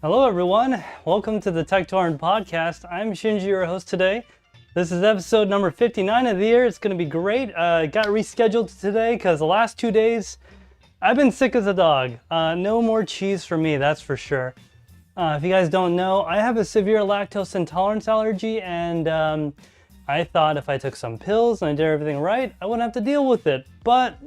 Hello everyone, welcome to the Tek Torrent Podcast. I'm Shinji, your host today. This is episode number 59 of the year. It's going to be great. Got rescheduled today because the last 2 days I've been sick as a dog. No more cheese for me, that's for sure. If you guys don't know, I have a severe lactose intolerance allergy, and I thought if I took some pills and I did everything right, I wouldn't have to deal with it. But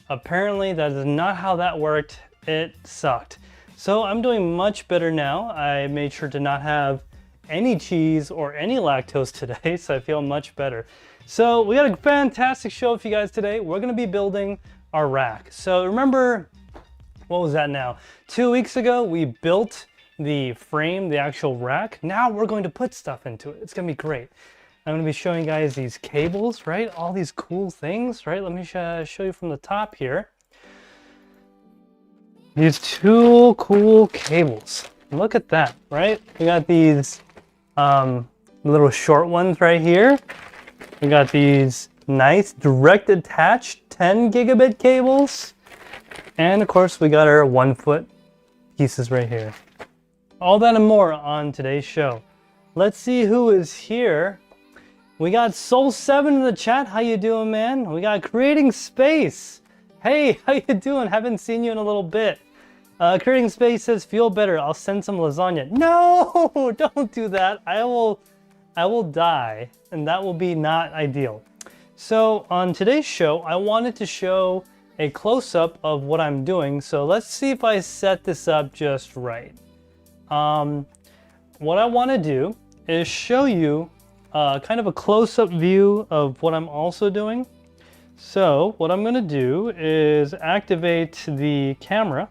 apparently that is not how that worked. It sucked. So I'm doing much better now. I made sure to not have any cheese or any lactose today, so I feel much better. So we got a fantastic show for you guys today. We're gonna be building our rack. So remember, what was that now? 2 weeks ago, we built the frame, the actual rack. Now we're going to put stuff into it. It's gonna be great. I'm gonna be showing you guys these cables, right? All these cool things, right? Let me show you from the top here. These two cool cables. Look at that, right? We got these little short ones right here. We got these nice direct attached 10 gigabit cables. And of course, we got our 1 foot pieces right here. All that and more on today's show. Let's see who is here. We got Soul7 in the chat. How you doing, man? We got Creating Space. Hey, how you doing? Haven't seen you in a little bit. Creating Space says, feel better. I'll send some lasagna. No, don't do that. I will die, and that will be not ideal. So on today's show, I wanted to show a close-up of what I'm doing. So let's see if I set this up just right. What I want to do is show you kind of a close-up view of what I'm also doing. So what I'm going to do is activate the camera.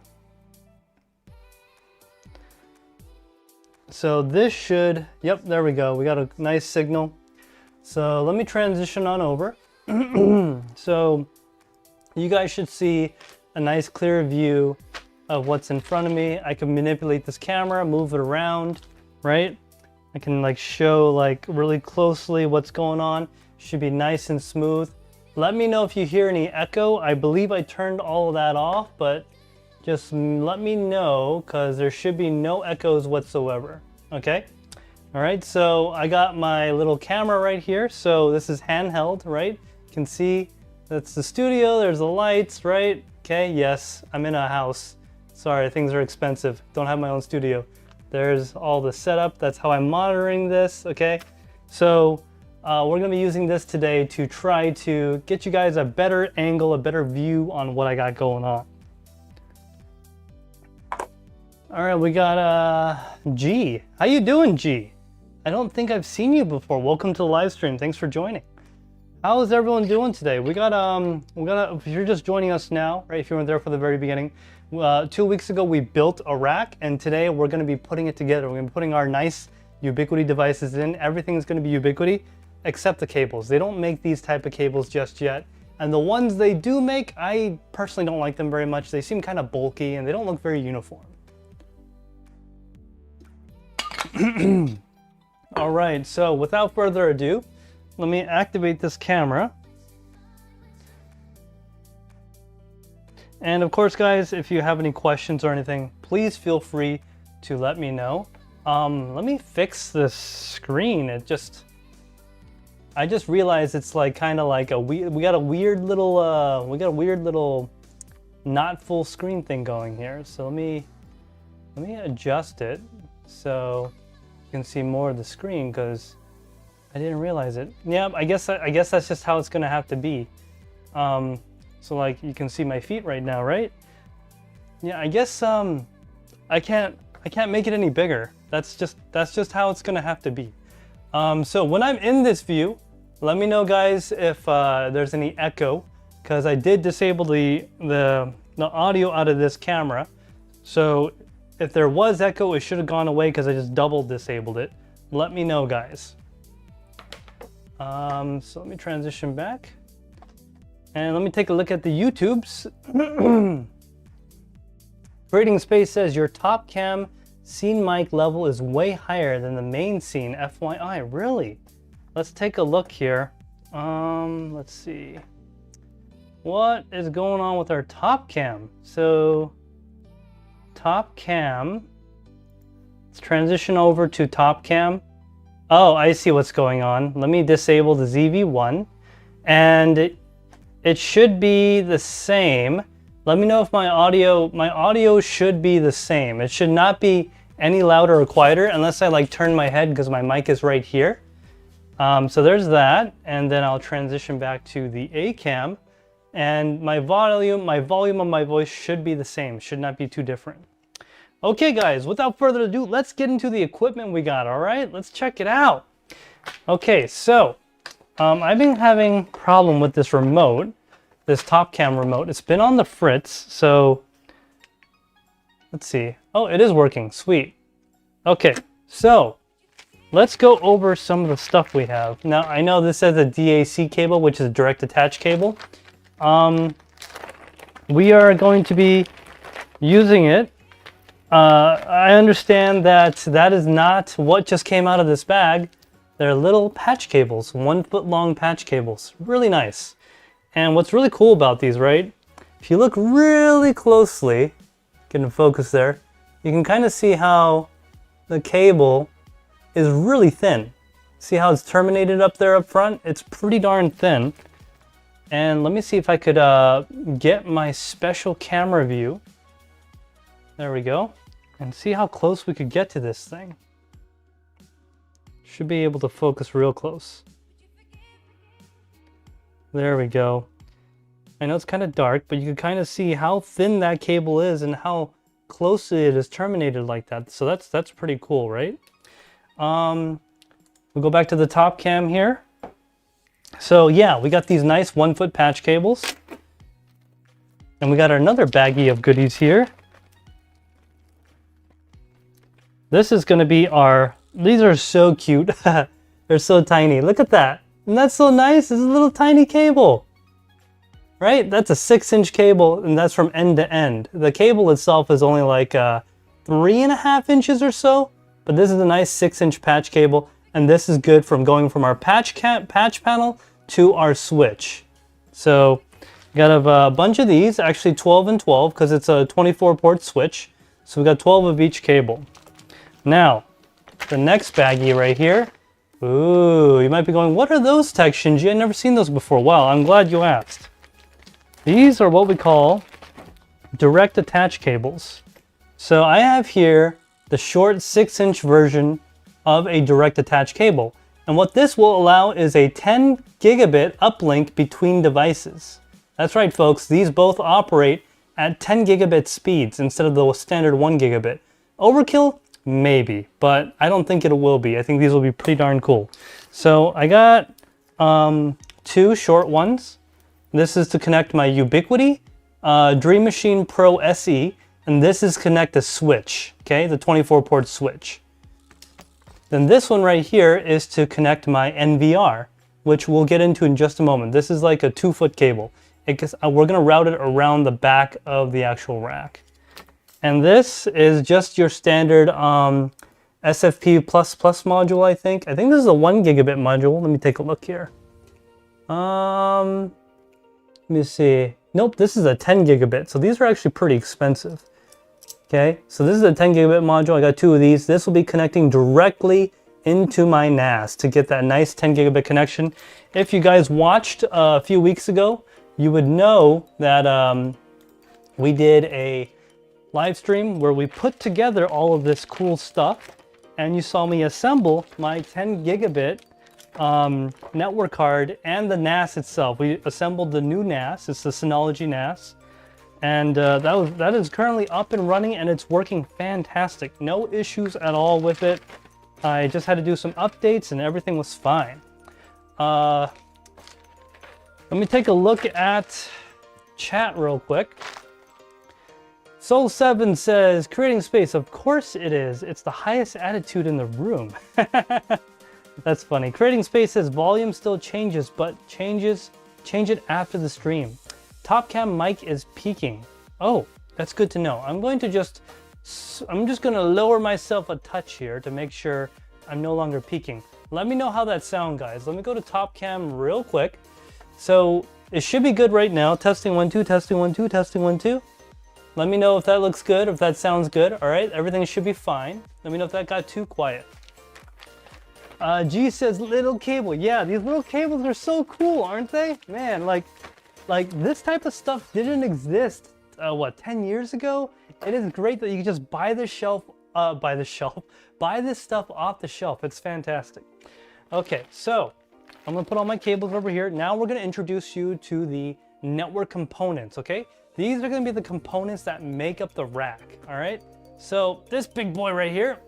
So this should, yep, there we go. We got a nice signal. So let me transition on over. So you guys should see a nice clear view of what's in front of me. I can manipulate this camera, move it around, right? I can like show like really closely what's going on. Should be nice and smooth. Let me know if you hear any echo. I believe I turned all of that off, but just let me know because there should be no echoes whatsoever. Okay? All right, so I got my little camera right here. So this is handheld, right? You can see that's the studio. There's the lights, right? Okay, yes, I'm in a house. Sorry, things are expensive. Don't have my own studio. There's all the setup. That's how I'm monitoring this, okay? So we're gonna be using this today to try to get you guys a better angle, a better view on what I got going on. All right, we got G. How you doing, G? I don't think I've seen you before. Welcome to the live stream. Thanks for joining. How is everyone doing today? We got if you're just joining us now, right? If you weren't there for the very beginning, 2 weeks ago we built a rack, and today we're going to be putting it together. We're going to be putting our nice Ubiquiti devices in. Everything's going to be Ubiquiti except the cables. They don't make these type of cables just yet, and the ones they do make, I personally don't like them very much. They seem kind of bulky and they don't look very uniform. All right, so without further ado, let me activate this camera. And of course, guys, if you have any questions or anything, please feel free to let me know. Let me fix this screen. I just realized it's like kind of like we got a weird little not full screen thing going here. So let me adjust it so you can see more of the screen because I didn't realize it. Yeah, I guess that's just how it's gonna have to be. So like you can see my feet right now, right? Yeah, I guess I can't make it any bigger. That's just how it's gonna have to be. So when I'm in this view, let me know, guys, if there's any echo, because I did disable the audio out of this camera. So if there was echo, it should have gone away because I just double disabled it. Let me know, guys. So let me transition back. And let me take a look at the YouTubes. Creating Space says, your top cam scene mic level is way higher than the main scene, FYI. Really? Let's take a look here. Let's see. What is going on with our top cam? So, top cam Let's transition over to top cam. Oh, I see what's going on. Let me disable the ZV-1, and it should be the same. Let me know if my audio should be the same. It should not be any louder or quieter unless I like turn my head because my mic is right here. So there's that, and then I'll transition back to the A cam, and my volume of my voice should be the same, should not be too different. Okay guys, without further ado, let's get into the equipment we got, all right? Let's check it out. Okay, so I've been having a problem with this remote, this top cam remote. It's been on the fritz, so let's see. Oh, it is working, sweet. Okay, so let's go over some of the stuff we have. Now, I know this has a DAC cable, which is a direct attach cable. We are going to be using it. I understand that that is not what just came out of this bag. They're little patch cables, 1 foot long patch cables. Really nice. And what's really cool about these, right? If you look really closely, get in focus there, you can kind of see how the cable is really thin. See how it's terminated up there up front? It's pretty darn thin. And let me see if I could get my special camera view. There we go. And see how close we could get to this thing. Should be able to focus real close. There we go. I know it's kind of dark, but you can kind of see how thin that cable is and how closely it is terminated like that. So that's pretty cool, right? We'll go back to the top cam here. So yeah, we got these nice 1 foot patch cables. And we got another baggie of goodies here. This is gonna be these are so cute. They're so tiny. Look at that. Isn't that so nice? It's a little tiny cable. Right? That's a 6-inch cable, and that's from end to end. The cable itself is only like 3.5 inches or so, but this is a nice 6-inch patch cable, and this is good from going from our patch panel to our switch. So we got a bunch of these, actually 12 and 12, because it's a 24-port switch. So we got 12 of each cable. Now, the next baggie right here. Ooh, you might be going, what are those, TekShinji? I've never seen those before. Well, I'm glad you asked. These are what we call direct attach cables. So I have here the short 6-inch version of a direct attach cable. And what this will allow is a 10 gigabit uplink between devices. That's right, folks. These both operate at 10 gigabit speeds instead of the standard 1 gigabit. Overkill? Maybe, but I don't think it will be. I think these will be pretty darn cool. So I got 2 short ones. This is to connect my Ubiquiti Dream Machine Pro SE, and this is connect a switch, okay, the 24-port switch. Then this one right here is to connect my NVR, which we'll get into in just a moment. This is like a 2-foot cable. We're gonna route it around the back of the actual rack. And this is just your standard SFP++ module, I think. I think this is a 1 gigabit module. Let me take a look here. Let me see. Nope, this is a 10 gigabit. So these are actually pretty expensive. Okay, so this is a 10 gigabit module. I got 2 of these. This will be connecting directly into my NAS to get that nice 10 gigabit connection. If you guys watched a few weeks ago, you would know that we did a live stream where we put together all of this cool stuff, and you saw me assemble my 10 gigabit network card and the NAS itself. We assembled the new NAS. It's the Synology NAS, and that is currently up and running, and it's working fantastic. No issues at all with it. I just had to do some updates and everything was fine. Let me take a look at chat real quick. Soul7 says, creating space. Of course it is. It's the highest attitude in the room. That's funny. Creating space says volume still changes, but change it after the stream. Top cam mic is peaking. Oh, that's good to know. I'm just going to lower myself a touch here to make sure I'm no longer peaking. Let me know how that sounds, guys. Let me go to top cam real quick. So it should be good right now. Testing 1 2, testing 1 2, testing 1 2. Let me know if that looks good, if that sounds good. All right, everything should be fine. Let me know if that got too quiet. G says little cable. Yeah, these little cables are so cool, aren't they? Man, like this type of stuff didn't exist, what, 10 years ago? It is great that you can just buy this stuff off the shelf. It's fantastic. Okay, so I'm gonna put all my cables over here. Now we're gonna introduce you to the network components, okay? These are gonna be the components that make up the rack, all right? So this big boy right here,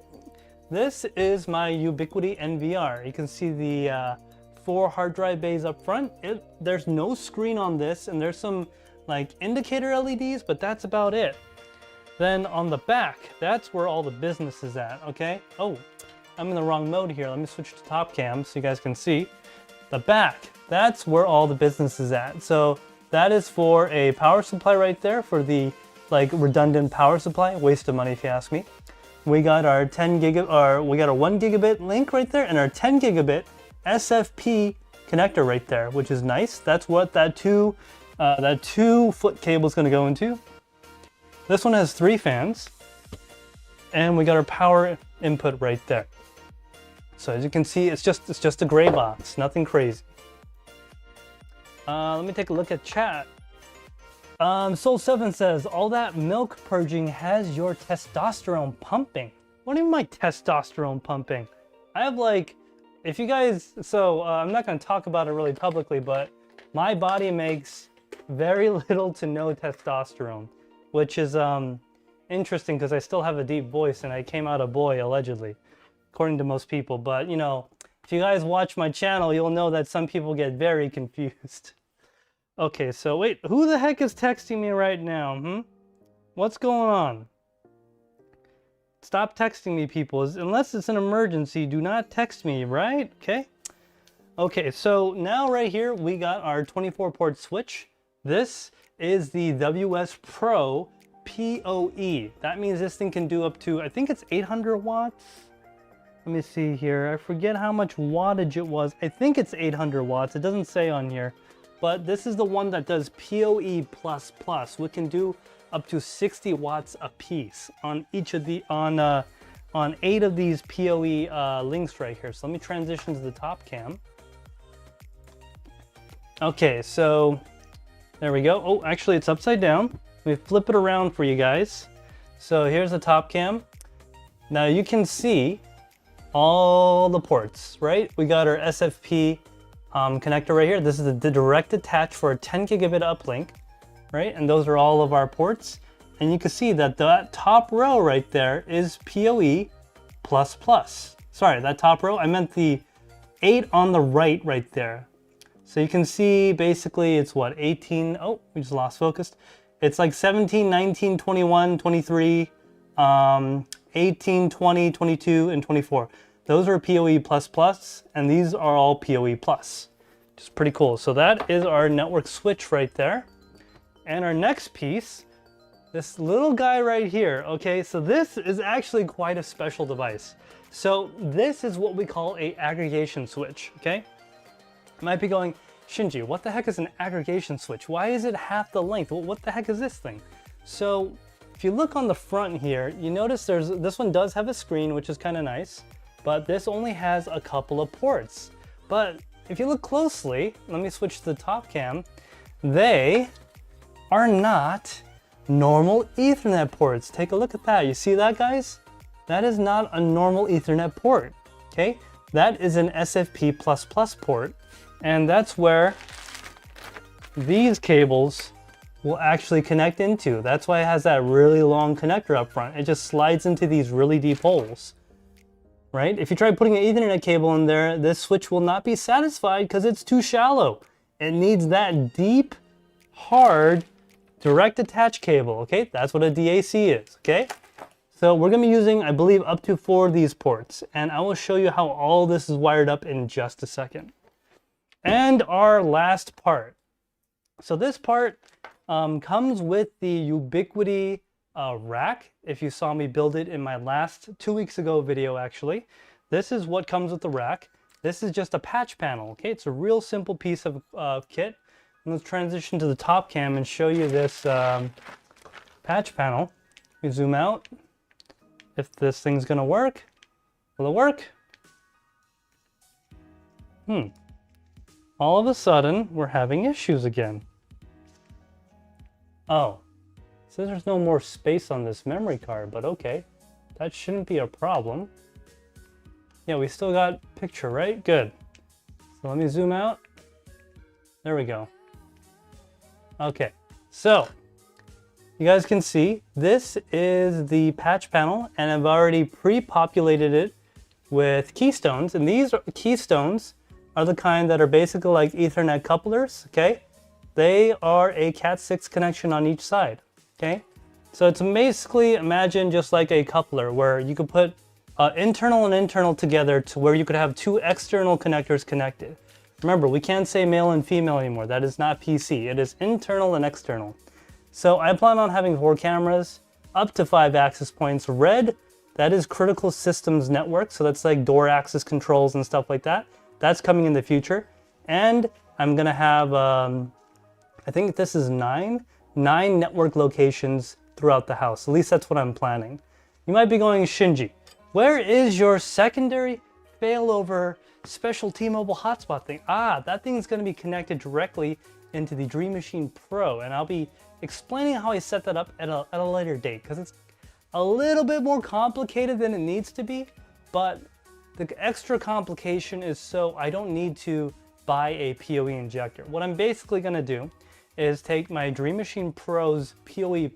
this is my Ubiquiti NVR. You can see the 4 hard drive bays up front. There's no screen on this, and there's some like indicator LEDs, but that's about it. Then on the back, that's where all the business is at, okay? Oh, I'm in the wrong mode here. Let me switch to top cam so you guys can see. The back, that's where all the business is at. So that is for a power supply right there for the like redundant power supply. Waste of money if you ask me. We got our 1 gigabit link right there and our 10 gigabit SFP connector right there, which is nice. That's what that 2-foot cable is going to go into. This one has 3 fans, and we got our power input right there. So as you can see, it's just a gray box, nothing crazy. Let me take a look at chat. Soul7 says, all that milk purging has your testosterone pumping. What do you mean my testosterone pumping? I have like, if you guys, I'm not going to talk about it really publicly, but my body makes very little to no testosterone, which is interesting because I still have a deep voice and I came out a boy, allegedly, according to most people. But, you know, if you guys watch my channel, you'll know that some people get very confused. Okay, so wait, who the heck is texting me right now, What's going on? Stop texting me, people. Unless it's an emergency, do not text me, right? Okay. Okay, so now right here, we got our 24-port switch. This is the WS Pro PoE. That means this thing can do up to, I think it's 800 watts. Let me see here. I forget how much wattage it was. I think it's 800 watts. It doesn't say on here. But this is the one that does PoE++, which can do up to 60 watts a piece on each of the on 8 of these PoE links right here. So let me transition to the top cam. Okay, so there we go. Oh, actually it's upside down. Let me flip it around for you guys. So here's the top cam. Now you can see all the ports, right? We got our SFP connector right here. This is the direct attach for a 10 gigabit uplink, right? And those are all of our ports. And you can see that that top row right there is PoE++. Sorry, that top row, I meant the 8 on the right there. So you can see basically it's what, 18, oh, we just lost focus. It's like 17, 19, 21, 23, 18, 20, 22, and 24. Those are PoE++, and these are all PoE+, which is pretty cool. So that is our network switch right there. And our next piece, this little guy right here, okay? So this is actually quite a special device. So this is what we call a aggregation switch, okay? You might be going, Shinji, what the heck is an aggregation switch? Why is it half the length? Well, what the heck is this thing? So if you look on the front here, you notice this one does have a screen, which is kind of nice. But this only has a couple of ports. But if you look closely, let me switch to the top cam, they are not normal Ethernet ports. Take a look at that. You see that, guys? That is not a normal Ethernet port, okay? That is an SFP++ port, and that's where these cables will actually connect into. That's why it has that really long connector up front. It just slides into these really deep holes. Right? If you try putting an Ethernet cable in there, this switch will not be satisfied because it's too shallow. It needs that deep, hard, direct attach cable, okay? That's what a DAC is, okay? So we're gonna be using, I believe, up to 4 of these ports, and I will show you how all this is wired up in just a second. And our last part. So this part comes with the Ubiquiti rack. If you saw me build it in my last 2 weeks ago video, actually, this is what comes with the rack. This is just a patch panel, okay? It's a real simple piece of kit. And let's transition to the top cam and show you this patch panel. We zoom out. If this thing's gonna work, will it work? All of a sudden, we're having issues again. Oh, so there's no more space on this memory card, but okay. That shouldn't be a problem. Yeah, we still got picture, right? Good. So let me zoom out. There we go. Okay, so you guys can see this is the patch panel, and I've already pre-populated it with keystones, and these keystones are the kind that are basically like Ethernet couplers, okay? They are a Cat6 connection on each side, okay? So it's basically, imagine just like a coupler where you could put internal and internal together to where you could have two external connectors connected. Remember, we can't say male and female anymore. That is not PC. It is internal and external. So I plan on having 4 cameras, up to 5 access points. Red, that is critical systems network. So that's like door access controls and stuff like that. That's coming in the future. And I'm gonna have, I think this is 9 network locations throughout the house. At least that's what I'm planning. You might be going, Shinji, where is your secondary failover special T-Mobile hotspot thing? That thing is going to be connected directly into the Dream Machine Pro, and I'll be explaining how I set that up at a later date, because it's a little bit more complicated than it needs to be, but the extra complication is so I don't need to buy a PoE injector. What I'm basically going to do is take my Dream Machine Pro's PoE++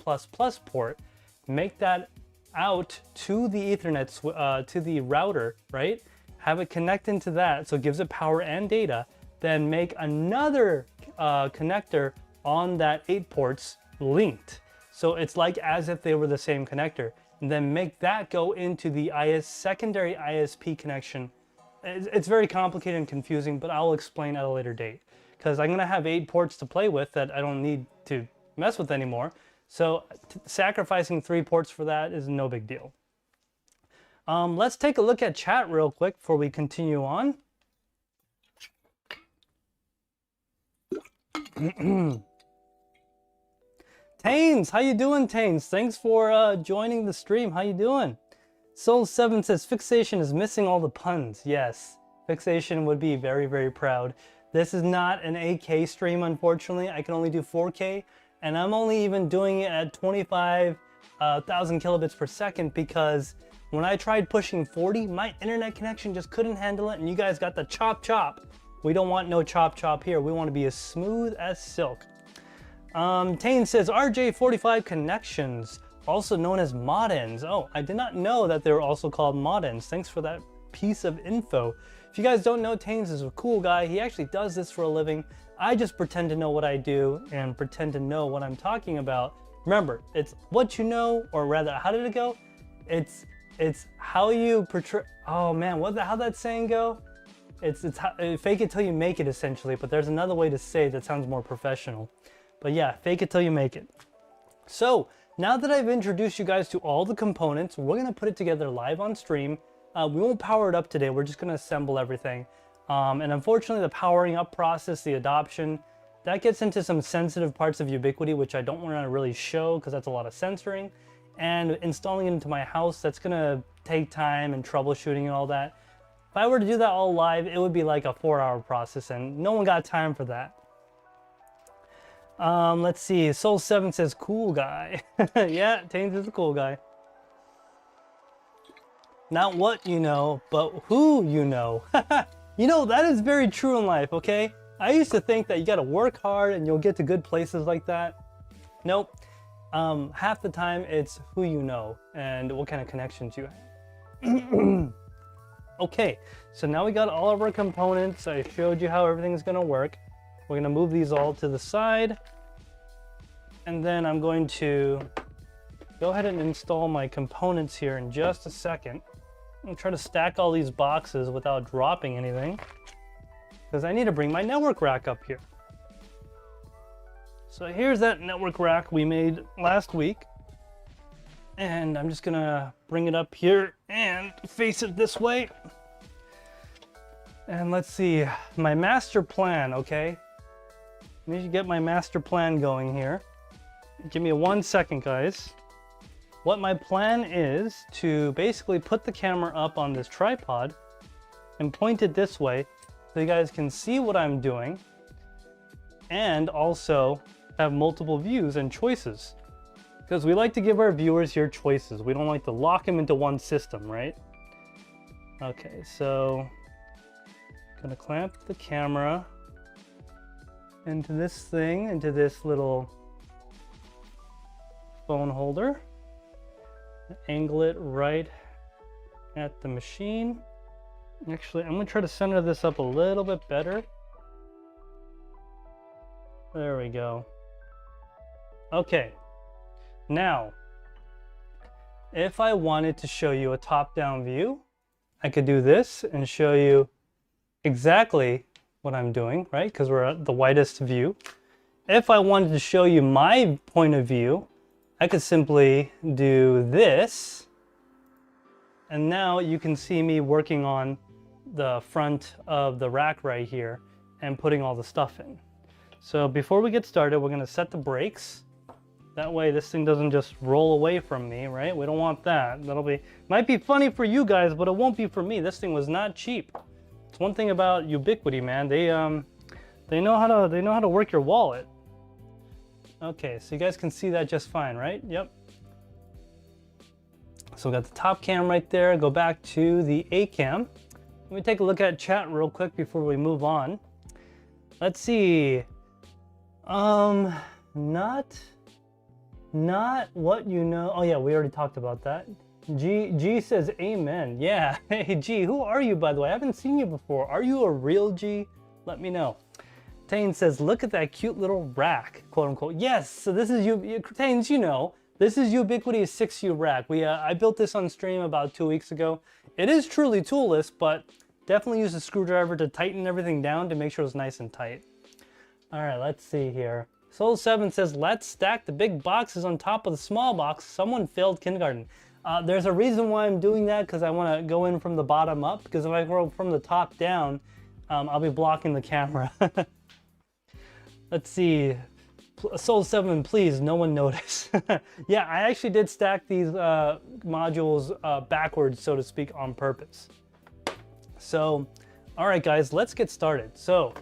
port, make that out to the Ethernet, to the router, right? Have it connect into that, so it gives it power and data, then make another connector on that 8 ports linked. So it's like as if they were the same connector, and then make that go into the secondary ISP connection. It's very complicated and confusing, but I'll explain at a later date, because I'm gonna have 8 ports to play with that I don't need to mess with anymore. So sacrificing 3 ports for that is no big deal. Let's take a look at chat real quick before we continue on. Taines, how you doing, Taines? Thanks for joining the stream. How you doing? Soul7 says, Fixation is missing all the puns. Yes, Fixation would be very, very proud. This is not an 8K stream, unfortunately. I can only do 4K, and I'm only even doing it at 25,000 kilobits per second because when I tried pushing 40, my internet connection just couldn't handle it, and you guys got the chop chop. We don't want no chop chop here. We want to be as smooth as silk. Tane says, RJ45 connections, also known as mod-ends. Oh, I did not know that they were also called mod-ends. Thanks for that piece of info. If you guys don't know, Taines is a cool guy. He actually does this for a living. I just pretend to know what I do and pretend to know what I'm talking about. Remember, it's what you know, or rather, how did it go? It's how you portray. Oh man, how'd that saying go? It's fake it till you make it, essentially. But there's another way to say it that sounds more professional. But yeah, fake it till you make it. So now that I've introduced you guys to all the components, we're gonna put it together live on stream. We won't power it up today. We're just gonna assemble everything. And unfortunately, the powering up process, the adoption, that gets into some sensitive parts of Ubiquiti, which I don't want to really show because that's a lot of censoring. And installing it into my house, that's gonna take time and troubleshooting and all that. If I were to do that all live, it would be like a 4-hour process, and no one got time for that. Let's see. Soul7 says, cool guy. Yeah, Taines is a cool guy. Not what you know, but who you know. You know, that is very true in life, okay? I used to think that you gotta work hard and you'll get to good places like that. Nope. Half the time it's who you know and what kind of connections you have. Okay, so now we got all of our components. I showed you how everything's gonna work. We're gonna move these all to the side. And then I'm going to go ahead and install my components here in just a second. I'm gonna try to stack all these boxes without dropping anything, because I need to bring my network rack up here. So here's that network rack we made last week. And I'm just gonna bring it up here and face it this way. And let's see, my master plan, okay? I need to get my master plan going here. give me 1 second, guys. What my plan is to basically put the camera up on this tripod and point it this way so you guys can see what I'm doing and also have multiple views and choices. Because we like to give our viewers here choices. We don't like to lock them into one system, right? Okay, so I'm gonna clamp the camera into this thing, into this little phone holder. Angle it right at the machine. Actually, I'm gonna try to center this up a little bit better. There we go. Okay. Now, if I wanted to show you a top-down view, I could do this and show you exactly what I'm doing, right? Because we're at the widest view. If I wanted to show you my point of view, I could simply do this. And now you can see me working on the front of the rack right here and putting all the stuff in. So before we get started, we're gonna set the brakes. That way this thing doesn't just roll away from me, right? We don't want that. Might be funny for you guys, but it won't be for me. This thing was not cheap. It's one thing about Ubiquiti, man. They know how to work your wallet. Okay, so you guys can see that just fine, right? Yep. So we got the top cam right there. Go back to the A cam. Let me take a look at chat real quick before we move on. Let's see. Not what you know. Oh yeah, we already talked about that. G says amen. Yeah. Hey G, who are you, by the way? I haven't seen you before. Are you a real G? Let me know. Tane says, look at that cute little rack, quote unquote. Yes, so this is Tanes, you know, this is Ubiquiti's 6U rack. I built this on stream about 2 weeks ago. It is truly toolless, but definitely use a screwdriver to tighten everything down to make sure it's nice and tight. All right, let's see here. Soul7 says, let's stack the big boxes on top of the small box. Someone failed kindergarten. There's a reason why I'm doing that, because I want to go in from the bottom up, because if I go from the top down, I'll be blocking the camera. Let's see. Soul7, please, no one notice. Yeah, I actually did stack these modules backwards, so to speak, on purpose. So, all right, guys, let's get started. So,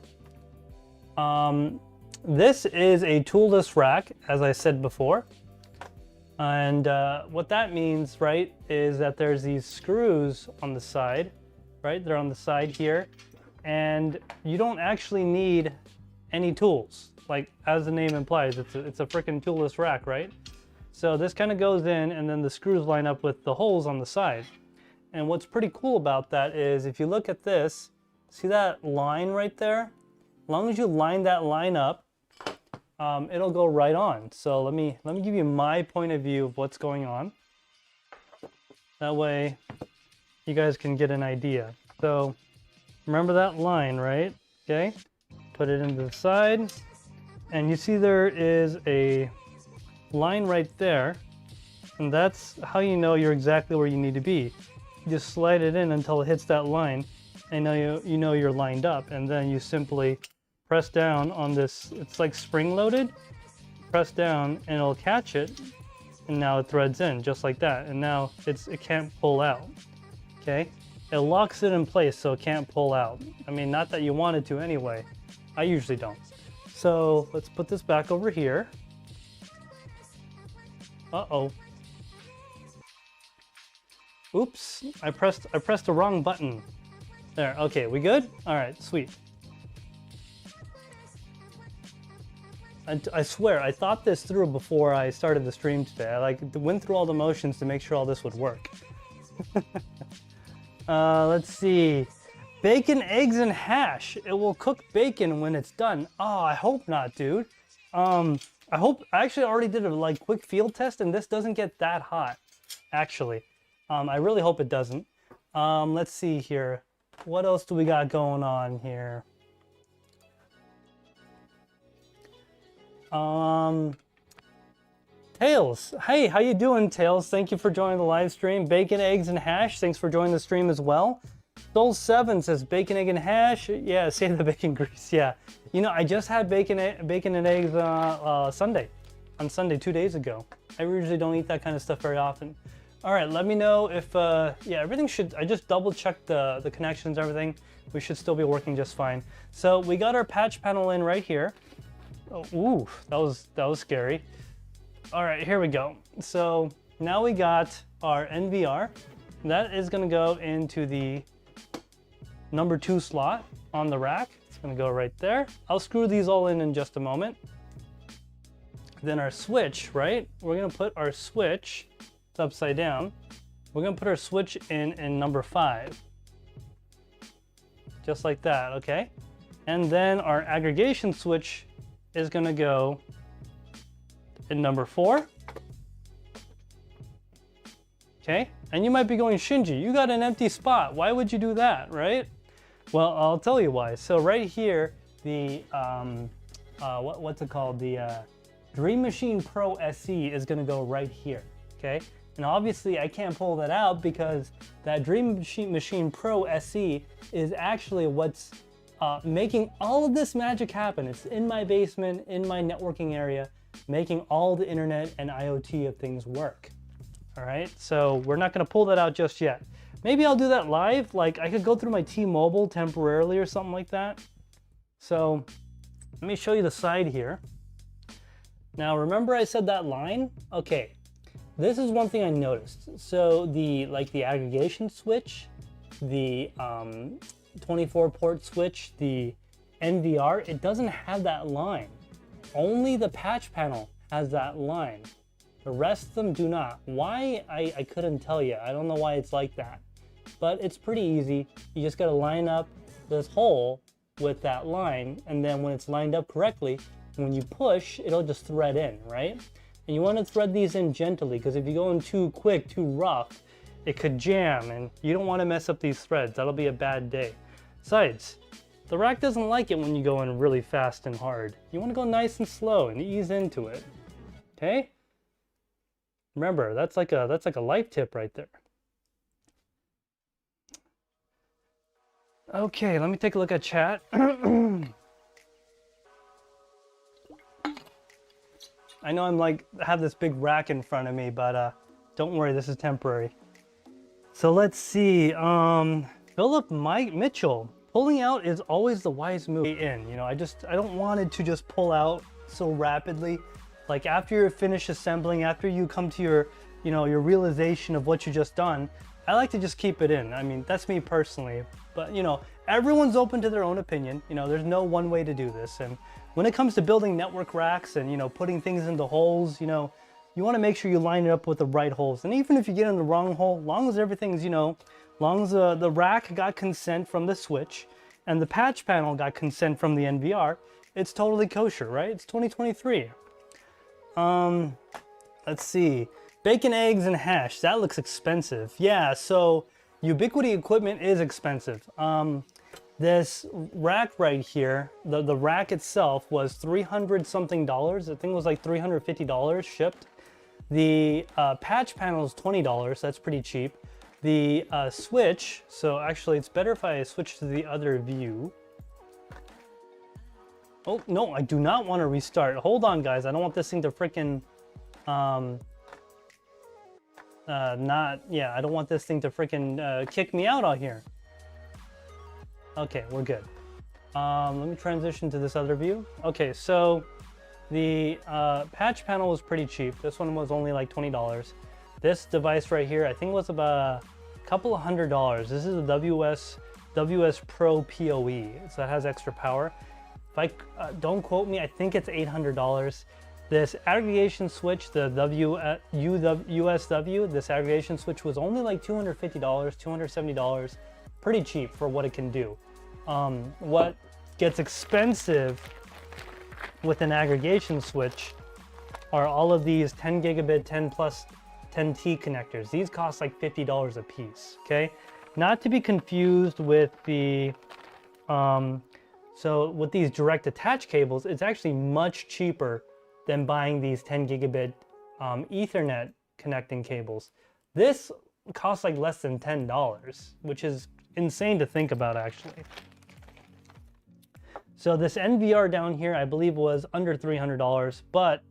this is a toolless rack, as I said before. And what that means, right, is that there's these screws on the side, right? They're on the side here. And you don't actually need any tools. Like, as the name implies, it's a freaking toolless rack, right? So this kind of goes in, and then the screws line up with the holes on the side. And what's pretty cool about that is, if you look at this, see that line right there? As long as you line that line up, it'll go right on. So let me give you my point of view of what's going on. That way you guys can get an idea. So remember that line, right? Okay, put it into the side, and you see there is a line right there, and that's how you know you're exactly where you need to be. You just slide it in until it hits that line, and now you know you're lined up, and then you simply press down on this. It's like spring loaded. Press down and it'll catch it, and now it threads in just like that, and now it can't pull out. Okay, it locks it in place so it can't pull out. I mean, not that you wanted to anyway. I usually don't. So let's put this back over here. Uh-oh. Oops, I pressed the wrong button. There, okay, we good? All right, sweet. I swear, I thought this through before I started the stream today. I went through all the motions to make sure all this would work. Let's see. Bacon, eggs, and hash. It will cook bacon when it's done. Oh, I hope not, dude. I actually already did a quick field test, and this doesn't get that hot, actually. I really hope it doesn't. Let's see here. What else do we got going on here? Tails. Hey, how you doing, Tails? Thank you for joining the live stream. Bacon, eggs, and hash. Thanks for joining the stream as well. Soul7 says bacon, egg, and hash. Yeah, save the bacon grease. Yeah. You know, I just had bacon and eggs Sunday. on Sunday 2 days ago. I usually don't eat that kind of stuff very often. All right, let me know if, yeah, everything should, I just double checked the connections, everything. We should still be working just fine. So we got our patch panel in right here. Oh, ooh, that was scary. All right, here we go. So now we got our NVR. That is gonna go into the number 2 slot on the rack. It's gonna go right there. I'll screw these all in just a moment. Then our switch, right? We're gonna put our switch, it's upside down. We're gonna put our switch in number 5. Just like that, okay? And then our aggregation switch is gonna go in number 4. Okay, and you might be going, Shinji, you got an empty spot. Why would you do that, right? Well, I'll tell you why. So right here, the, what's it called? The Dream Machine Pro SE is gonna go right here, okay? And obviously I can't pull that out because that Dream Machine Pro SE is actually what's making all of this magic happen. It's in my basement, in my networking area, making all the internet and IoT of things work. All right, so we're not gonna pull that out just yet. Maybe I'll do that live, like I could go through my T-Mobile temporarily or something like that. So let me show you the side here. Now remember I said that line? Okay, this is one thing I noticed. So the aggregation switch, the 24 port switch, the NVR, it doesn't have that line. Only the patch panel has that line. The rest of them do not. Why? I couldn't tell you. I don't know why it's like that. But it's pretty easy. You just gotta line up this hole with that line, and then when it's lined up correctly, when you push, it'll just thread in, right? And you wanna thread these in gently, because if you go in too quick, too rough, it could jam, and you don't wanna mess up these threads. That'll be a bad day. Besides, the rack doesn't like it when you go in really fast and hard. You wanna go nice and slow and ease into it, okay? Remember, that's like a life tip right there. Okay, let me take a look at chat. I know I'm like, have this big rack in front of me, but don't worry, this is temporary. So let's see, Philip Mike Mitchell, pulling out is always the wise move in. You know, I don't want it to just pull out so rapidly. Like after you're finished assembling, after you come to your, you know, your realization of what you just done, I like to just keep it in. I mean, that's me personally, but you know, everyone's open to their own opinion. You know, there's no one way to do this. And when it comes to building network racks and, you know, putting things into holes, you know, you want to make sure you line it up with the right holes. And even if you get in the wrong hole, long as everything's, you know, long as the rack got consent from the switch and the patch panel got consent from the NVR, it's totally kosher, right? It's 2023. Let's see. Bacon, eggs, and hash. That looks expensive. Yeah, so Ubiquiti equipment is expensive. This rack right here, the rack itself was $300 something. I think it was like $350 shipped. The patch panel is $20. That's pretty cheap. The switch, so actually it's better if I switch to the other view. Oh, no, I do not want to restart. Hold on, guys. I don't want this thing to freaking, I don't want this thing to freaking kick me out out here. Okay, we're good. Let me transition to this other view. Okay, so the patch panel was pretty cheap. This one was only like $20. This device right here, I think was about a couple of $100. This is a WS Pro PoE, so it has extra power. If I don't quote me, I think it's $800. This aggregation switch, the USW, this aggregation switch was only like $250, $270. Pretty cheap for what it can do. What gets expensive with an aggregation switch are all of these 10 gigabit, 10 plus 10T connectors. These cost like $50 a piece, okay? Not to be confused with the, so with these direct attach cables, it's actually much cheaper than buying these 10 gigabit Ethernet connecting cables. This costs like less than $10, which is insane to think about actually. So this NVR down here, I believe was under $300, but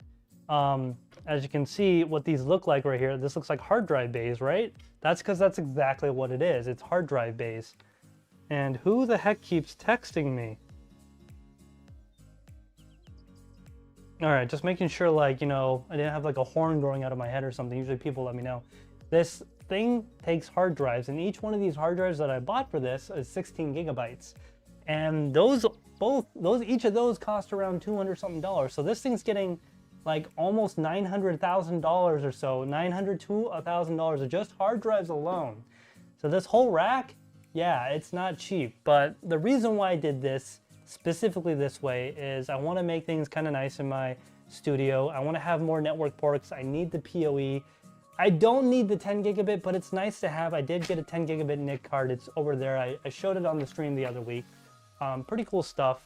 As you can see, what these look like right here, this looks like hard drive bays, right? That's because that's exactly what it is. It's hard drive bays. And who the heck keeps texting me? All right, just making sure, like, you know, I didn't have like a horn growing out of my head or something. Usually people let me know. This thing takes hard drives, and each one of these hard drives that I bought for this is 16 gigabytes. And each of those cost around $200 something. So this thing's getting like almost $900,000 or so, $900 to $1,000 of just hard drives alone. So this whole rack, yeah, it's not cheap. But the reason why I did this specifically this way is I want to make things kind of nice in my studio. I want to have more network ports. I need the PoE. I don't need the 10 gigabit, but it's nice to have. I did get a 10 gigabit NIC card. It's over there. I showed it on the stream the other week. Pretty cool stuff.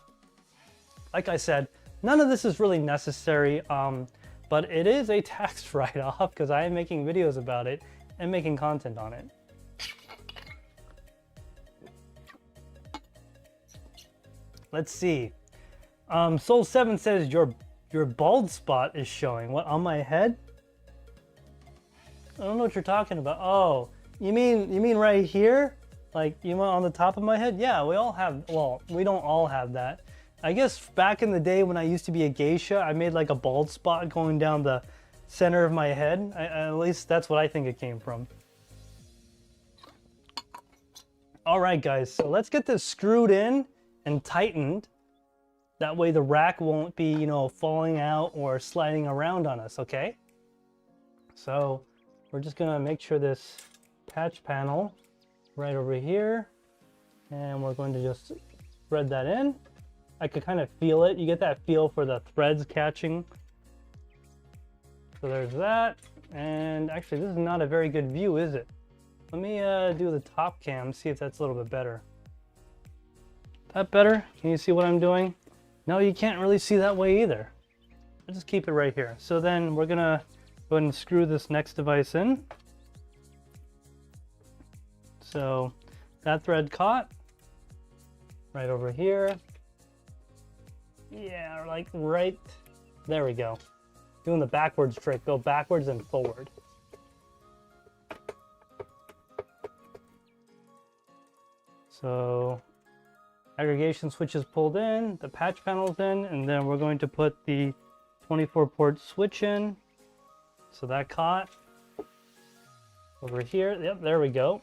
Like I said, none of this is really necessary, but it is a tax write-off because I am making videos about it and making content on it. Let's see. Soul7 says your bald spot is showing. What, on my head? I don't know what you're talking about. Oh, you mean right here? Like, you mean on the top of my head? Yeah, we all have, well, we don't all have that. I guess back in the day when I used to be a geisha, I made like a bald spot going down the center of my head. At least that's what I think it came from. All right, guys, so let's get this screwed in and tightened. That way the rack won't be, you know, falling out or sliding around on us, okay? So we're just gonna make sure this patch panel right over here, and we're going to just thread that in. I could kind of feel it. You get that feel for the threads catching. So there's that. And actually, this is not a very good view, is it? Let me do the top cam, see if that's a little bit better. That better? Can you see what I'm doing? No, you can't really see that way either. I'll just keep it right here. So then we're gonna go ahead and screw this next device in. So that thread caught right over here. Yeah, like right there we go. Doing the backwards trick, go backwards and forward. So aggregation switch is pulled in, the patch panel's in, and then we're going to put the 24 port switch in. So that caught over here. Yep, there we go.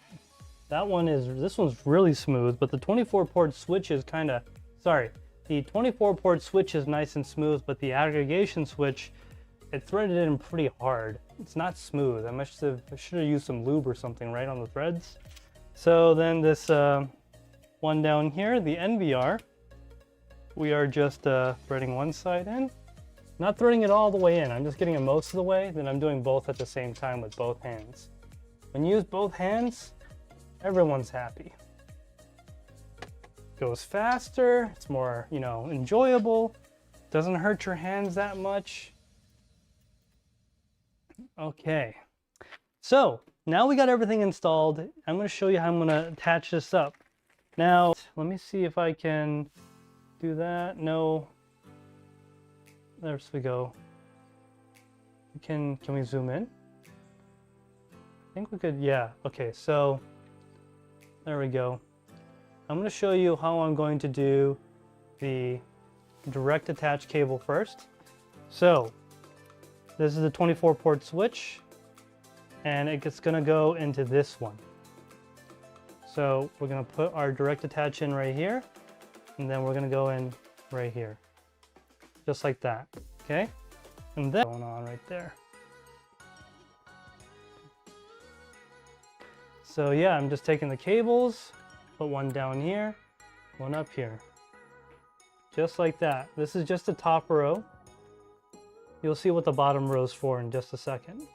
That one is, this one's really smooth, but the 24 port switch is kind of, sorry, the 24 port switch is nice and smooth, but the aggregation switch, it threaded in pretty hard. It's not smooth. I should have used some lube or something right on the threads. So then this one down here, the NVR, we are just threading one side in. Not threading it all the way in, I'm just getting it most of the way, then I'm doing both at the same time with both hands. When you use both hands, everyone's happy. Goes faster, it's more, you know, enjoyable, doesn't hurt your hands that much. Okay, so now we got everything installed. I'm going to show you how I'm going to attach this up. Now, let me see if I can do that. No, there we go. Can we zoom in? I think we could, yeah. Okay, so there we go. I'm going to show you how I'm going to do the direct attach cable first. So this is the 24 port switch, and it's going to go into this one. So we're going to put our direct attach in right here, and then we're going to go in right here, just like that. Okay, and then going on right there. So yeah, I'm just taking the cables, put one down here, one up here, just like that. This is just the top row. You'll see what the bottom row is for in just a second.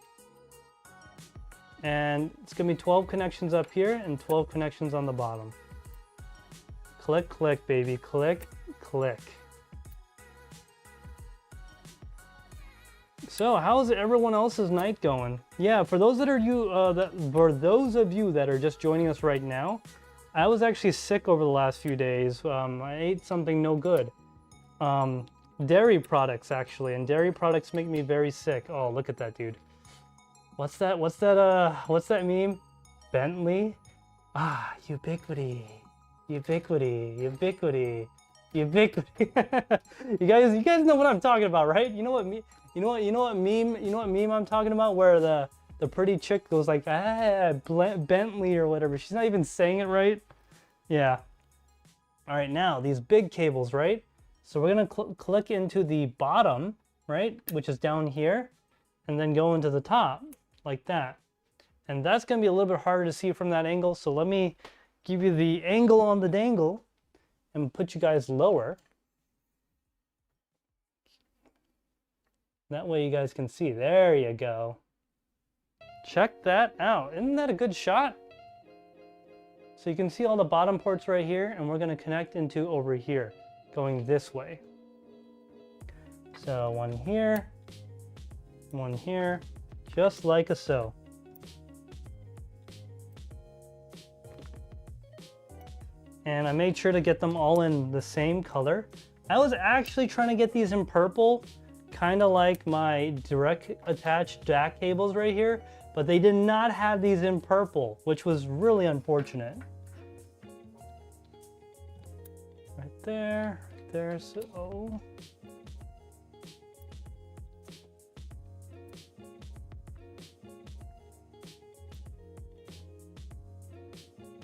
And it's gonna be 12 connections up here and 12 connections on the bottom. Click, click, baby, click, click. So how's everyone else's night going? Yeah, for those of you that are just joining us right now, I was actually sick over the last few days. I ate something no good. dairy products actually, and dairy products make me very sick. Oh, look at that dude. What's that meme? Bentley? Ah, ubiquity. Ubiquity. Ubiquity. Ubiquity. You guys know what I'm talking about, right? You know what meme I'm talking about, where the pretty chick goes like, Bentley or whatever. She's not even saying it right. Yeah. All right, now these big cables, right? So we're gonna click into the bottom, right, which is down here, and then go into the top like that. And that's gonna be a little bit harder to see from that angle. So let me give you the angle on the dangle and put you guys lower. That way you guys can see. There you go. Check that out. Isn't that a good shot? So you can see all the bottom ports right here, and we're gonna connect into over here, going this way. So one here, just like so. And I made sure to get them all in the same color. I was actually trying to get these in purple, kind of like my direct attached jack cables right here, but they did not have these in purple, which was really unfortunate. Right there, so.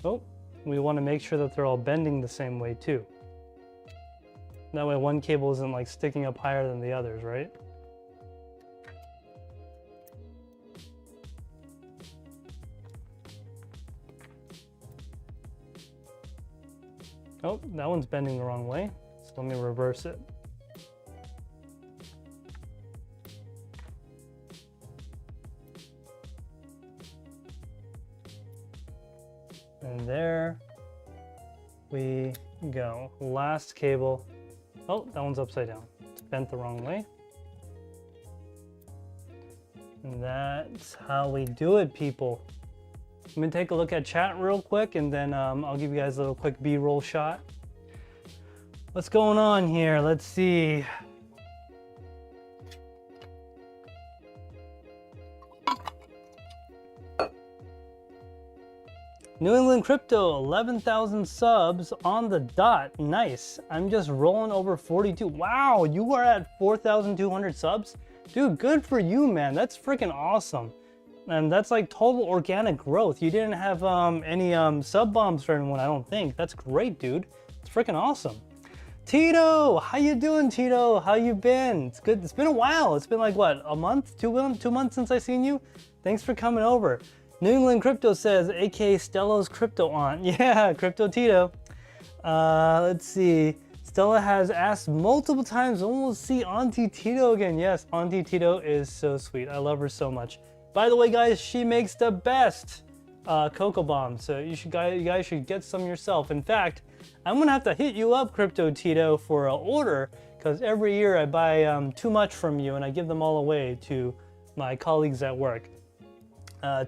Oh, we want to make sure that they're all bending the same way too. That way one cable isn't like sticking up higher than the others, right? Oh, that one's bending the wrong way. So let me reverse it. And there we go. Last cable. Oh, that one's upside down. It's bent the wrong way. And that's how we do it, people. I'm gonna take a look at chat real quick, and then I'll give you guys a little quick B-roll shot. What's going on here? Let's see. New England Crypto, 11,000 subs on the dot. Nice. I'm just rolling over 42. Wow, you are at 4,200 subs? Dude, good for you, man. That's freaking awesome. And that's like total organic growth. You didn't have any sub bombs for anyone, I don't think. That's great, dude. It's freaking awesome. Tito, how you doing, Tito? How you been? It's good. It's been a while. It's been like, what, a month? 2 months since I seen you? Thanks for coming over. New England Crypto says, aka Stella's Crypto Aunt. Yeah, Crypto Tito. Let's see. Stella has asked multiple times when we'll see Auntie Tito again. Yes, Auntie Tito is so sweet. I love her so much. By the way, guys, she makes the best cocoa bombs. So you guys should get some yourself. In fact, I'm gonna have to hit you up, Crypto Tito, for an order, because every year I buy too much from you and I give them all away to my colleagues at work.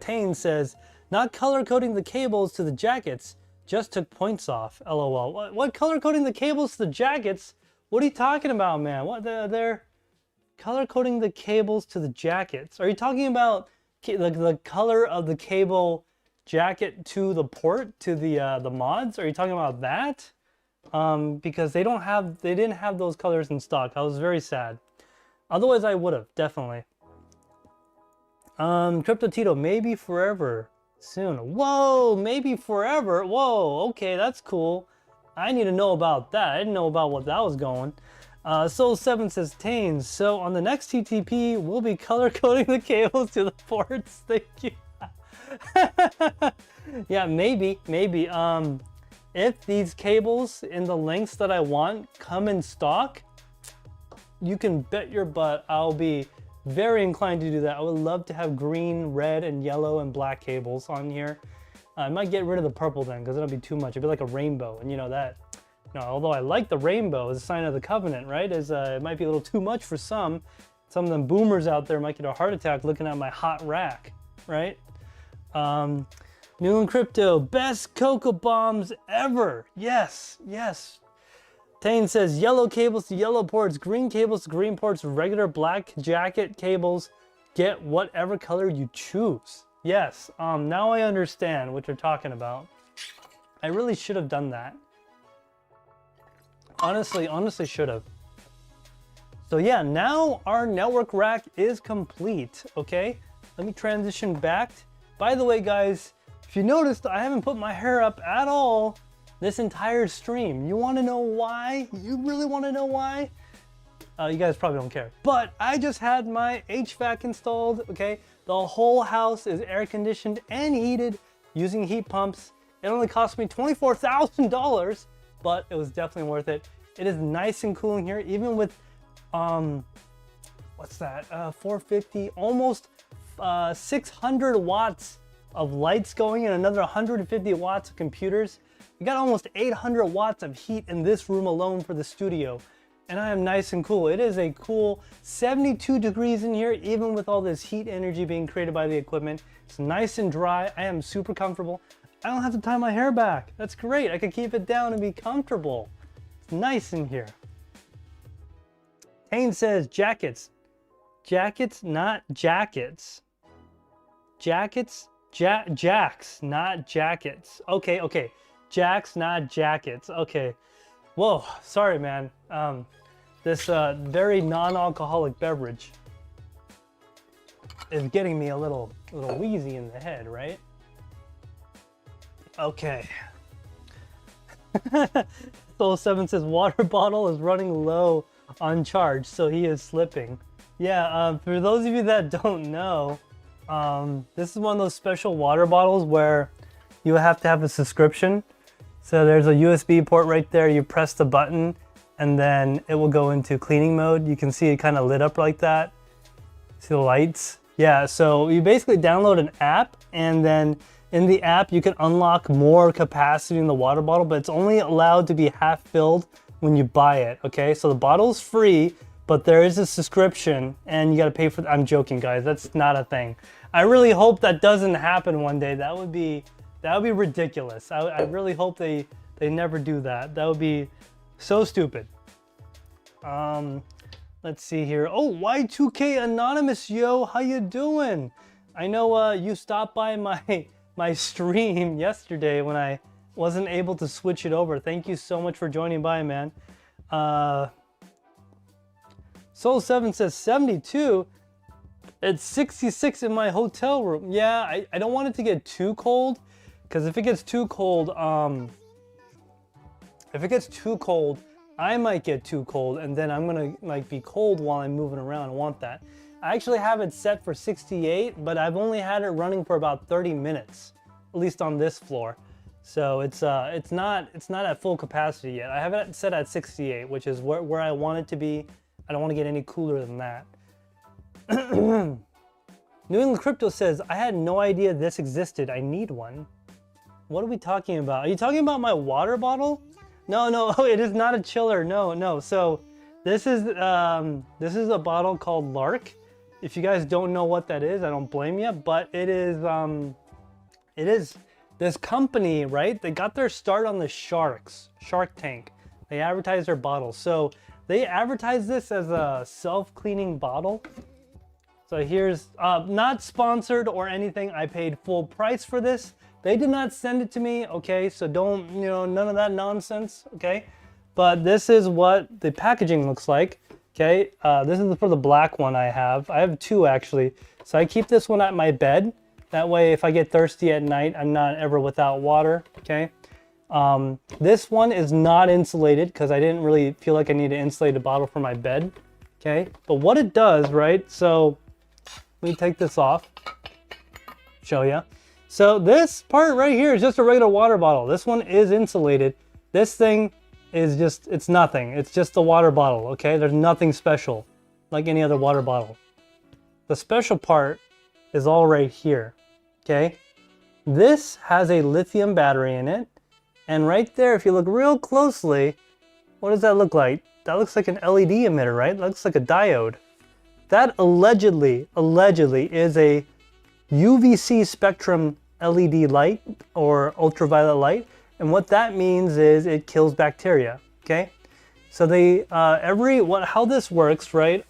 Tane says, not color coding the cables to the jackets, just took points off. LOL. What color coding the cables to the jackets? What are you talking about, man? What they're color coding the cables to the jackets? Are you talking about the color of the cable jacket to the port, to the mods? Are you talking about that? Because they didn't have those colors in stock. I was very sad. Otherwise, I would have definitely. Crypto Tito, maybe forever soon. Whoa, maybe forever. Whoa, okay, that's cool. I need to know about that. I didn't know about what that was going. Soul7 says, Tane, so on the next TTP, we'll be color coding the cables to the ports. Thank you. Yeah, maybe. If these cables in the lengths that I want come in stock, you can bet your butt I'll be very inclined to do that. I would love to have green, red, and yellow and black cables on here. I might get rid of the purple then, because it'll be too much. It'd be like a rainbow, and you know that. You know, although I like the rainbow as a sign of the covenant, right? It might be a little too much for some. Some of them boomers out there might get a heart attack looking at my hot rack, right? New England Crypto, best cocoa bombs ever. Yes. Tane says yellow cables to yellow ports, green cables to green ports, regular black jacket cables. Get whatever color you choose. Yes, now I understand what you're talking about. I really should have done that. Honestly should have. So yeah, now our network rack is complete, okay? Let me transition back. By the way, guys, if you noticed, I haven't put my hair up at all this entire stream. You want to know why? You really want to know why? You guys probably don't care. But I just had my HVAC installed, okay? The whole house is air conditioned and heated using heat pumps. It only cost me $24,000, but it was definitely worth it. It is nice and cool in here, even with, what's that? 450, almost 600 watts of lights going and another 150 watts of computers. You got almost 800 watts of heat in this room alone for the studio. And I am nice and cool. It is a cool 72 degrees in here, even with all this heat energy being created by the equipment. It's nice and dry. I am super comfortable. I don't have to tie my hair back. That's great. I can keep it down and be comfortable. It's nice in here. Tane says jackets. Jackets, not jackets. Jackets, jacks, not jackets. Okay. Jacks, not jackets. Okay. Whoa, sorry, man. This very non-alcoholic beverage is getting me a little wheezy in the head, right? Okay. Soul7 says water bottle is running low on charge, so he is slipping. Yeah, for those of you that don't know, this is one of those special water bottles where you have to have a subscription. So there's a USB port right there. You press the button and then it will go into cleaning mode. You can see it kind of lit up like that. See the lights? Yeah, so you basically download an app and then in the app you can unlock more capacity in the water bottle, but it's only allowed to be half filled when you buy it, okay? So the bottle's free, but there is a subscription and you gotta pay for I'm joking, guys, that's not a thing. I really hope that doesn't happen one day. That would be ridiculous. I really hope they never do that. That would be so stupid. Let's see here. Oh, Y2K Anonymous, yo, how you doing? I know you stopped by my stream yesterday when I wasn't able to switch it over. Thank you so much for joining by, man. Soul7 says 72. It's 66 in my hotel room. Yeah, I don't want it to get too cold. Because if it gets too cold, I might get too cold, and then I'm gonna be cold while I'm moving around. I want that. I actually have it set for 68, but I've only had it running for about 30 minutes, at least on this floor. So it's not at full capacity yet. I have it set at 68, which is where I want it to be. I don't want to get any cooler than that. New England Crypto says, I had no idea this existed. I need one. What are we talking about? Are you talking about my water bottle? No, it is not a chiller. No. So this is a bottle called Lark. If you guys don't know what that is, I don't blame you, but it is this company, right? They got their start on the Shark Tank. They advertise their bottles. So they advertise this as a self-cleaning bottle. So here's, not sponsored or anything. I paid full price for this. They did not send it to me, okay? So don't, none of that nonsense, okay? But this is what the packaging looks like, okay? This is for the black one I have. I have two actually. So I keep this one at my bed. That way if I get thirsty at night, I'm not ever without water, okay? This one is not insulated because I didn't really feel like I need to insulate a bottle for my bed, okay? But what it does, right? So let me take this off, show you. So this part right here is just a regular water bottle. This one is insulated. This thing is just, it's nothing. It's just a water bottle, okay? There's nothing special like any other water bottle. The special part is all right here, okay? This has a lithium battery in it. And right there, if you look real closely, what does that look like? That looks like an LED emitter, right? That looks like a diode. That allegedly is a UVC spectrum LED light or ultraviolet light. And what that means is it kills bacteria, okay? So they how this works, right?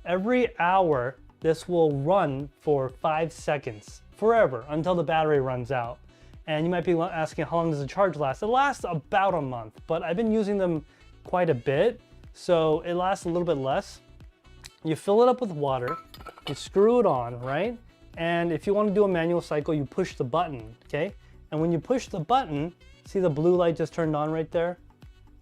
Every hour this will run for 5 seconds, forever, until the battery runs out. And you might be asking, how long does the charge last? It lasts about a month, but I've been using them quite a bit, so it lasts a little bit less. You fill it up with water, you screw it on, right? And if you want to do a manual cycle, you push the button, okay? And when you push the button, see the blue light just turned on right there?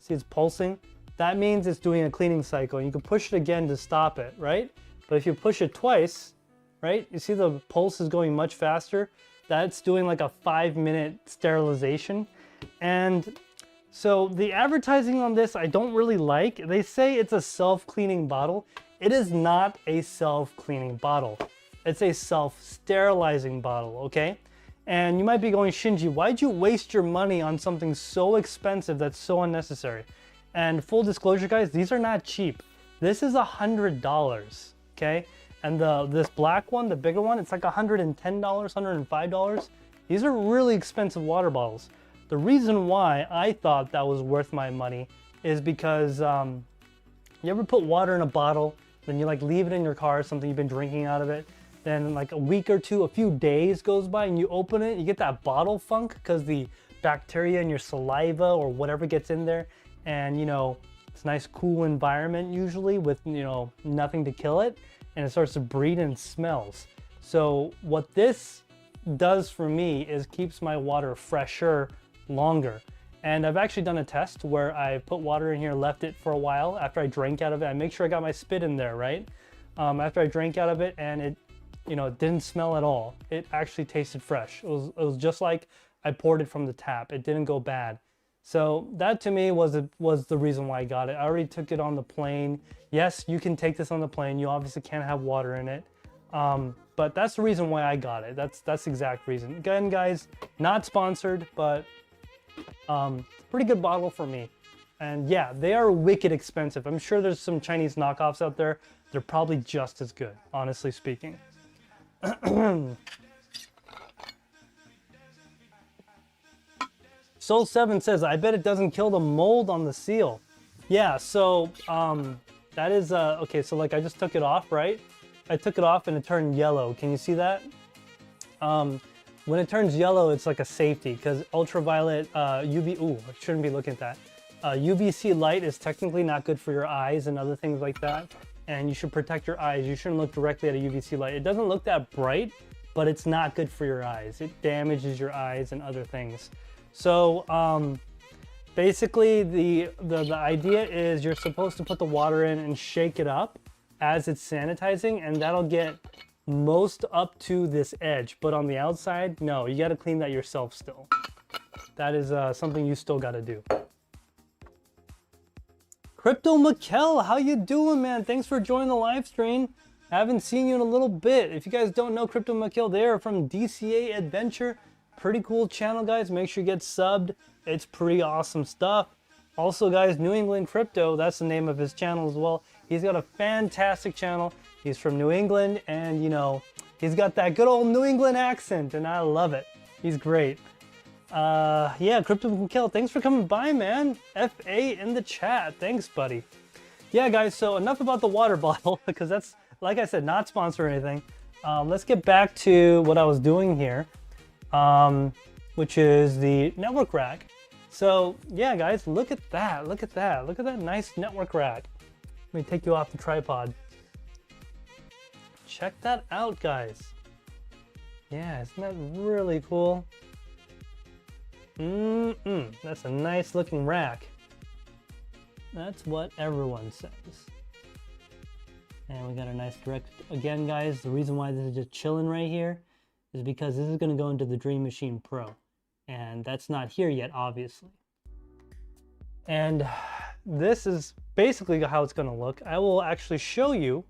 See it's pulsing? That means it's doing a cleaning cycle. You can push it again to stop it, right? But if you push it twice, right? You see the pulse is going much faster? That's doing like a 5-minute sterilization. And so the advertising on this, I don't really like. They say it's a self-cleaning bottle. It is not a self-cleaning bottle. It's a self-sterilizing bottle, okay? And you might be going, Shinji, why'd you waste your money on something so expensive that's so unnecessary? And full disclosure, guys, these are not cheap. This is $100, okay? And this black one, the bigger one, it's like $110, $105. These are really expensive water bottles. The reason why I thought that was worth my money is because you ever put water in a bottle, then you like leave it in your car, something you've been drinking out of it, then like a week or two, a few days goes by and you open it, you get that bottle funk because the bacteria in your saliva or whatever gets in there, and you know, it's a nice cool environment usually with, you know, nothing to kill it, and it starts to breed and smells. So what this does for me is keeps my water fresher longer. And I've actually done a test where I put water in here, left it for a while after I drank out of it. I make sure I got my spit in there, right? After I drank out of it, and it, you know, it didn't smell at all. It actually tasted fresh. It was just like I poured it from the tap. It didn't go bad. So that to me was the reason why I got it. I already took it on the plane. Yes, you can take this on the plane. You obviously can't have water in it. But that's the reason why I got it. That's the exact reason. Again, guys, not sponsored, but pretty good bottle for me. And yeah, they are wicked expensive. I'm sure there's some Chinese knockoffs out there. They're probably just as good, honestly speaking. Soul7 says, I bet it doesn't kill the mold on the seal. Yeah, so that is, okay, so like I just took it off, right? I took it off and it turned yellow. Can you see that? When it turns yellow, it's like a safety because ultraviolet UV, ooh, I shouldn't be looking at that. UVC light is technically not good for your eyes and other things like that. And you should protect your eyes. You shouldn't look directly at a UVC light. It doesn't look that bright, but it's not good for your eyes. It damages your eyes and other things. So basically the idea is you're supposed to put the water in and shake it up as it's sanitizing, and that'll get most up to this edge. But on the outside, no, you got to clean that yourself still. That is something you still got to do. Crypto Mikkel, how you doing, man? Thanks for joining the live stream. I haven't seen you in a little bit. If you guys don't know Crypto Mikkel, they are from DCA Adventure. Pretty cool channel, guys. Make sure you get subbed. It's pretty awesome stuff. Also, guys, New England Crypto, that's the name of his channel as well. He's got a fantastic channel. He's from New England, and you know, he's got that good old New England accent, and I love it. He's great. Yeah, Crypto Mikkel, thanks for coming by, man. FA in the chat. Thanks, buddy. Yeah, guys, so enough about the water bottle, because that's, like I said, not sponsored or anything. Let's get back to what I was doing here, which is the network rack. So, yeah, guys, look at that. Look at that. Look at that nice network rack. Let me take you off the tripod. Check that out, guys. Yeah, isn't that really cool? That's a nice looking rack. That's what everyone says. And we got a nice direct, again guys, the reason why this is just chilling right here is because this is going to go into the Dream Machine Pro. And that's not here yet, obviously. And this is basically how it's going to look. I will actually show you.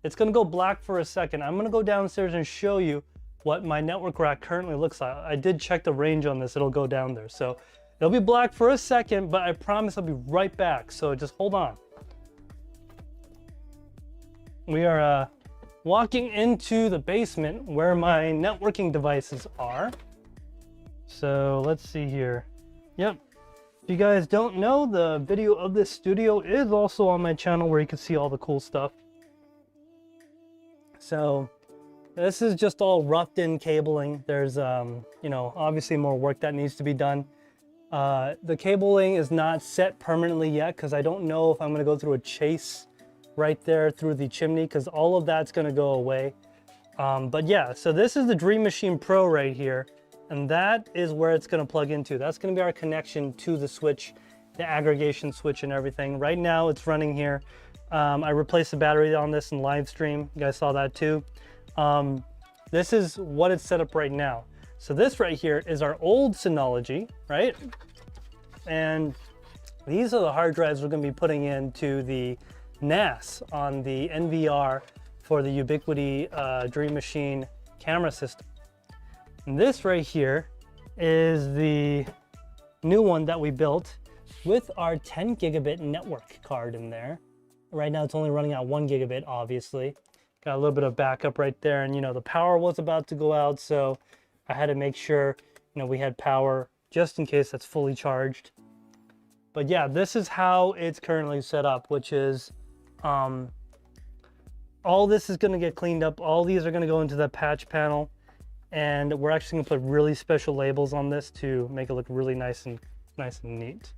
It's going to go black for a second. I'm going to go downstairs and show you what my network rack currently looks like. I did check the range on this. It'll go down there. So it'll be black for a second, but I promise I'll be right back. So just hold on. We are walking into the basement where my networking devices are. So let's see here. Yep. If you guys don't know, the video of this studio is also on my channel where you can see all the cool stuff. So this is just all roughed in cabling. There's, you know, obviously more work that needs to be done. The cabling is not set permanently yet because I don't know if I'm going to go through a chase right there through the chimney because all of that's going to go away. But yeah, so this is the Dream Machine Pro right here, and that is where it's going to plug into. That's going to be our connection to the switch, the aggregation switch and everything. Right now it's running here. I replaced the battery on this in live stream. You guys saw that too. This is what it's set up right now. So this right here is our old Synology, right? And these are the hard drives we're going to be putting into the NAS on the NVR for the Ubiquiti Dream Machine camera system. And this right here is the new one that we built with our 10 gigabit network card in there. Right now it's only running at 1 gigabit, obviously. Got a little bit of backup right there, and you know, the power was about to go out, so I had to make sure, you know, we had power just in case that's fully charged. But yeah, this is how it's currently set up, which is all this is going to get cleaned up. All these are going to go into the patch panel, and we're actually going to put really special labels on this to make it look really nice and neat.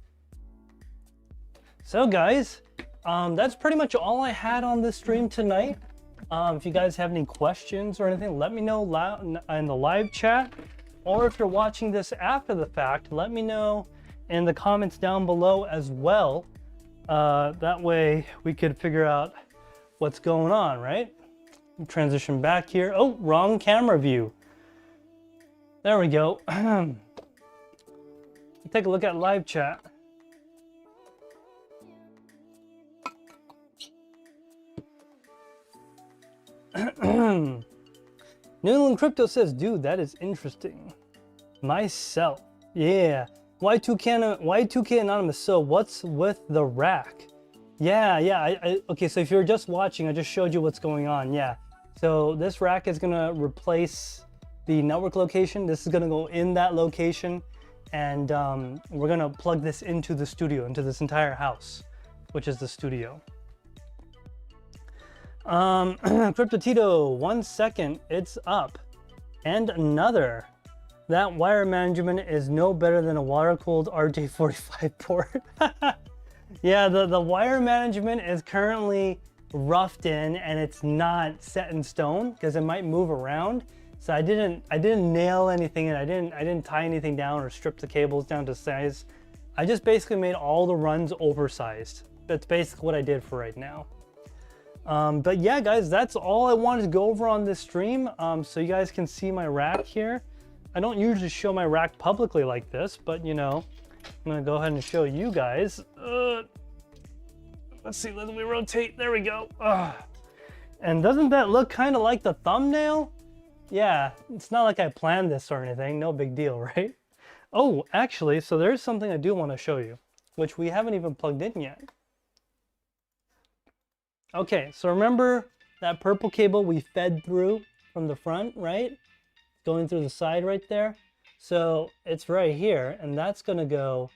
So guys, that's pretty much all I had on this stream tonight. If you guys have any questions or anything, let me know in the live chat, or if you're watching this after the fact, let me know in the comments down below as well. That way we could figure out what's going on, right? Transition back here. Oh, wrong camera view. There we go. Take a look at live chat. New England Crypto says, dude, that is interesting. Myself. Yeah. Y2K Anonymous. So what's with the rack? Yeah. Okay, so if you're just watching, I just showed you what's going on. Yeah. So this rack is going to replace the network location. This is going to go in that location. And we're going to plug this into the studio, into this entire house, which is the studio. Crypto Tito, 1 second, it's up. And another. That wire management is no better than a water-cooled RJ45 port. Yeah, the wire management is currently roughed in and it's not set in stone because it might move around. So I didn't nail anything in. I didn't tie anything down or strip the cables down to size. I just basically made all the runs oversized. That's basically what I did for right now. But yeah, guys, that's all I wanted to go over on this stream. So you guys can see my rack here. I don't usually show my rack publicly like this, but you know, I'm gonna go ahead and show you guys. Let's see, let me rotate. There we go. And doesn't that look kind of like the thumbnail? Yeah, it's not like I planned this or anything. No big deal, right? Oh, actually, so there's something I do want to show you, which we haven't even plugged in yet. Okay, so remember that purple cable we fed through from the front, right? Going through the side right there. So it's right here, and that's gonna go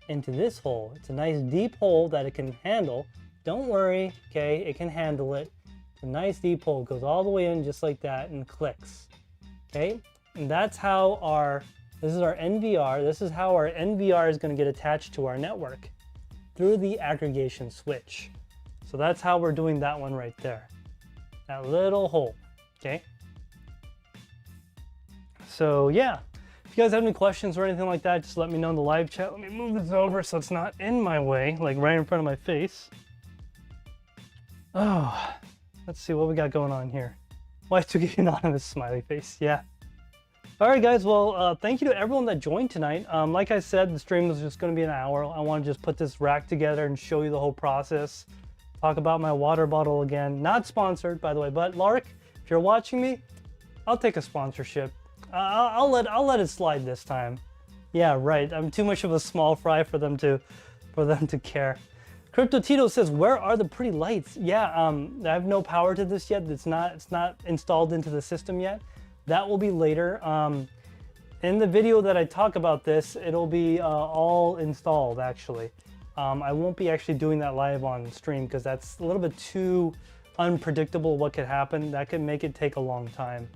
into this hole. It's a nice deep hole that it can handle. Don't worry, okay, it can handle it. It's a nice deep hole, it goes all the way in just like that and clicks, okay? And that's how this is our NVR. This is how our NVR is gonna get attached to our network through the aggregation switch. So that's how we're doing that one right there. That little hole, okay? So yeah, if you guys have any questions or anything like that, just let me know in the live chat. Let me move this over so it's not in my way, like right in front of my face. Oh, let's see what we got going on here. Y2K Anonymous smiley face, yeah. All right, guys, well, thank you to everyone that joined tonight. Like I said, the stream was just gonna be an hour. I wanna just put this rack together and show you the whole process. Talk about my water bottle again. Not sponsored, by the way, but Lark, if you're watching me, I'll take a sponsorship. I'll let it slide this time. Yeah, right. I'm too much of a small fry for them to care. Crypto Tito says, "Where are the pretty lights?" Yeah, I have no power to this yet. It's not installed into the system yet. That will be later. in the video that I talk about this, it'll be all installed actually. I won't be actually doing that live on stream because that's a little bit too unpredictable what could happen. That could make it take a long time.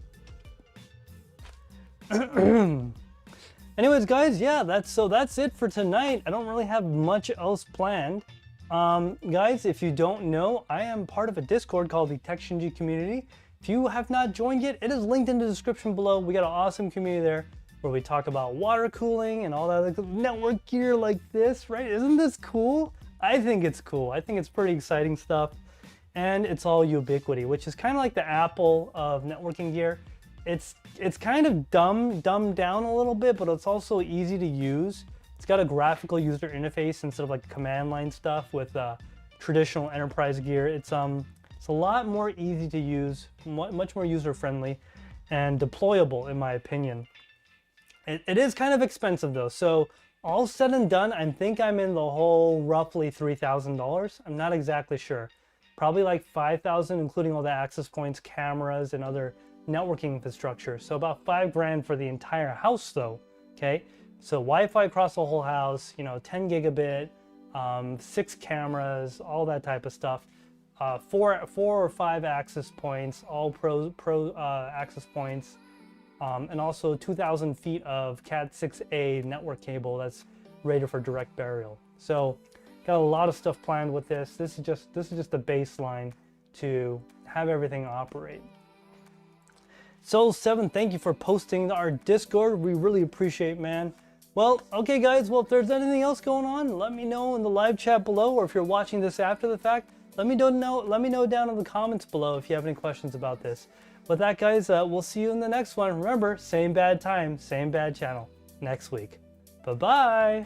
Anyways, guys, yeah, that's it for tonight. I don't really have much else planned. Guys, if you don't know, I am part of a Discord called the TekShinji community. If you have not joined yet, it is linked in the description below. We got an awesome community there where we talk about water cooling and all that like network gear like this, right? Isn't this cool? I think it's cool. I think it's pretty exciting stuff. And it's all Ubiquiti, which is kind of like the Apple of networking gear. It's kind of dumbed down a little bit, but it's also easy to use. It's got a graphical user interface instead of like command line stuff with traditional enterprise gear. It's a lot more easy to use, much more user friendly and deployable in my opinion. It is kind of expensive though. So all said and done, I think I'm in the whole roughly $3,000. I'm not exactly sure. Probably like 5,000, including all the access points, cameras, and other networking infrastructure. So about $5,000 for the entire house though, okay? So Wi-Fi across the whole house, you know, 10 gigabit, 6 cameras, all that type of stuff. 4 or 5 access points, all pro access points, and also 2,000 feet of Cat 6A network cable that's rated for direct burial. So got a lot of stuff planned with this. This is just the baseline to have everything operate. Soul7, thank you for posting our Discord. We really appreciate, man. Well, okay guys, well if there's anything else going on, let me know in the live chat below, or if you're watching this after the fact, let me know down in the comments below if you have any questions about this. With that guys, we'll see you in the next one. Remember, same bad time, same bad channel next week. Bye-bye.